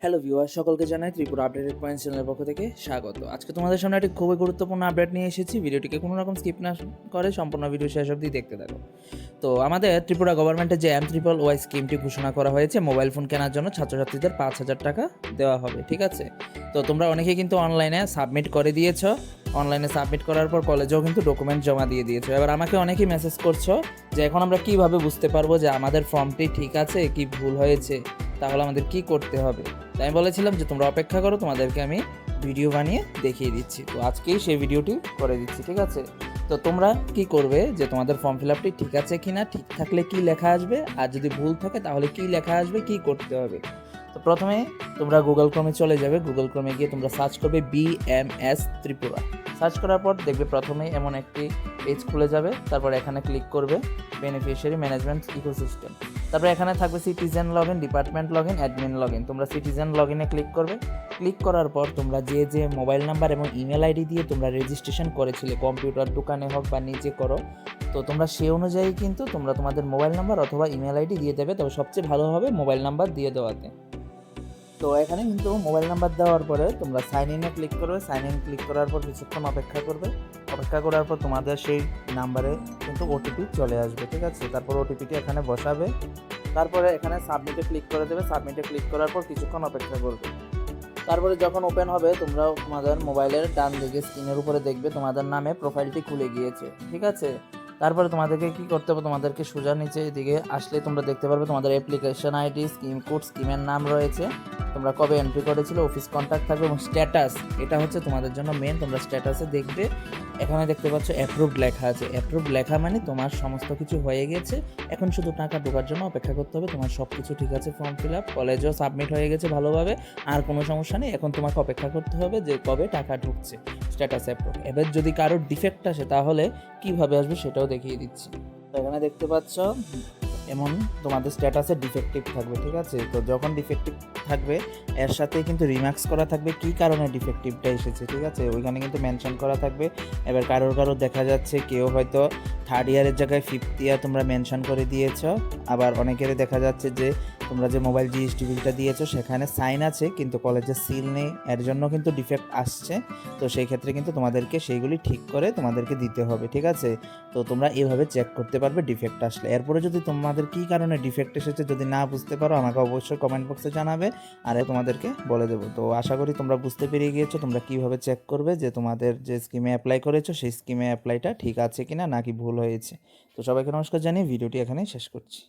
Hello viewer, সকলকে জানাই Tripura updated point চ্যানেলের পক্ষ থেকে স্বাগত। আজকে তোমাদের সামনে একটি খুবই গুরুত্বপূর্ণ আপডেট নিয়ে এসেছি। ভিডিওটিকে কোনো রকম স্কিপ না করে সম্পূর্ণ ভিডিও শেষ অবধি দেখতে থাকো। তো আমাদের ত্রিপুরা গভর্নমেন্টের যে MWY স্কিমটি ঘোষণা করা হয়েছে, মোবাইল ফোন কেনার জন্য ছাত্রছাত্রীদের 5,000 টাকা দেওয়া হবে, ঠিক আছে? তো তোমরা অনেকেই কিন্তু অনলাইনে সাবমিট করে দিয়েছো। অনলাইনে সাবমিট করার পর কলেজেও কিন্তু ডকুমেন্ট জমা দিয়ে দিয়েছো। এবার আমাকে অনেকেই মেসেজ করছো যে এখন আমরা কীভাবে বুঝতে পারবো যে আমাদের ফর্মটি ঠিক আছে কি ভুল হয়েছে, তাহলে আমাদের কি করতে হবে। তো আমি বলেছিলাম যে তোমরা অপেক্ষা করো, তোমাদেরকে আমি ভিডিও বানিয়ে দেখিয়ে দিচ্ছি। তো আজকেই সেই ভিডিওটি করে দিচ্ছি, ঠিক আছে? তো তোমরা কি করবে যে তোমাদের ফর্ম ফিল আপটি ঠিক আছে কি না, ঠিক থাকলে কি লেখা আসবে, আর যদি ভুল থাকে তাহলে কি লেখা আসবে, কি করতে হবে। তো প্রথমে তোমরা গুগল ক্রোমে চলে যাবে। গুগল ক্রোমে গিয়ে তোমরা সার্চ করবে BMS ত্রিপুরা। সার্চ করার পর দেখবে প্রথমেই এমন একটি পেজ খুলে যাবে। তারপর এখানে ক্লিক করবে বেনিফিশিয়ারি ম্যানেজমেন্ট ইকোসিস্টেম। তারপর এখানে থাকবে citizen log in, department log in, admin log in. তোমরা সিটিজেন লগ ইনে ক্লিক করবে। ক্লিক করার পর তোমরা যে মোবাইল নাম্বার এবং ইমেল আইডি দিয়ে তোমরা রেজিস্ট্রেশন করেছিলে, কম্পিউটার দোকানে হোক বা নিজে করো, তো তোমরা সেই অনুযায়ী কিন্তু তোমরা তোমাদের মোবাইল নাম্বার অথবা ইমেল আইডি দিয়ে দেবে। তবে সবচেয়ে ভালো হবে মোবাইল নাম্বার দিয়ে দেওয়াতে। তো এখানে কিন্তু মোবাইল নাম্বার দেওয়ার পরে তোমরা সাইন ইনে ক্লিক করবে। সাইন ইন ক্লিক করার পর কিছুক্ষণ অপেক্ষা করবে। অপেক্ষা করার পর তোমাদের সেই নাম্বারে কিন্তু ওটিপি চলে আসবে, ঠিক আছে? তারপর ওটিপিটি এখানে বসাবে। তারপরে এখানে সাবমিটে ক্লিক করে দেবে। সাবমিটে ক্লিক করার পর কিছুক্ষণ অপেক্ষা করবে। তারপরে যখন ওপেন হবে তোমরা তোমাদের মোবাইলের ডান দিকে স্ক্রিনের উপরে দেখবে তোমাদের নামে প্রোফাইলটি খুলে গিয়েছে, ঠিক আছে? তারপরে তোমাদেরকে কি করতে হবে, তোমাদেরকে সোজা নিচে এদিকে আসলে তোমরা দেখতে পারবে তোমাদের অ্যাপ্লিকেশন আইডি, স্কিম কোড, স্কিমের নাম রয়েছে, তোমরা কবে এন্ট্রি করেছিল, অফিস কন্ট্যাক্ট থাকবে এবং স্ট্যাটাস। এটা হচ্ছে তোমাদের জন্য মেন। তোমরা স্ট্যাটাসে দেখবে এখানে দেখতে পাচ্ছ অ্যাপ্রুভড লেখা আছে। অ্যাপ্রুভড লেখা মানে তোমার সমস্ত কিছু হয়ে গেছে, এখন শুধু টাকা ঢোকার জন্য অপেক্ষা করতে হবে। তোমার সব কিছু ঠিক আছে, ফর্ম ফিল আপ, কলেজও সাবমিট হয়ে গেছে ভালোভাবে, আর কোনো সমস্যা নেই। এখন তোমাকে অপেক্ষা করতে হবে যে কবে টাকা ঢুকছে, স্ট্যাটাস অ্যাপ্রুভ। এবার যদি কারোর ডিফেক্ট আসে তাহলে কীভাবে আসবে সেটাও দেখিয়ে দিচ্ছি। তো এখানে দেখতে পাচ্ছ এমন তোমাদের স্ট্যাটাসে ডিফেক্টিভ থাকবে, ঠিক আছে? তো যখন ডিফেক্টিভ থাকবে এর সাথে কিন্তু রিমার্কস করা থাকবে কী কারণে ডিফেক্টিভটা এসেছে, ঠিক আছে? ওইখানে কিন্তু মেনশন করা থাকবে। এবার কারোর দেখা যাচ্ছে কেউ হয়তো থার্ড ইয়ারের জায়গায় ফিফথ ইয়ার তোমরা মেনশন করে দিয়েছ। আবার অনেকের দেখা যাচ্ছে যে তোমরা যে মোবাইল জিএসটি বিলটা দিয়েছো সেখানে সাইন আছে কিন্তু কলেজের সিল নেই, এর জন্য কিন্তু ডিফেক্ট আসছে। তো সেই ক্ষেত্রে কিন্তু তোমাদেরকে সেইগুলি ঠিক করে তোমাদেরকে দিতে হবে, ঠিক আছে? তো তোমরা এভাবে চেক করতে পারবে ডিফেক্ট আসলে। এরপরে যদি তোমাদের কী কারণে ডিফেক্ট এসেছে যদি না বুঝতে পারো আমাকে অবশ্যই কমেন্ট বক্সে জানাবে, আর তোমাদেরকে বলে দেবো। তো আশা করি তোমরা বুঝতে পেরে গিয়েছো তোমরা কীভাবে চেক করবে যে তোমাদের যে স্কিমে অ্যাপ্লাই করেছো সেই স্কিমে অ্যাপ্লাইটা ঠিক আছে কিনা নাকি ভুল হয়েছে। তো সবাইকে নমস্কার জানিয়ে ভিডিওটি এখানেই শেষ করছি।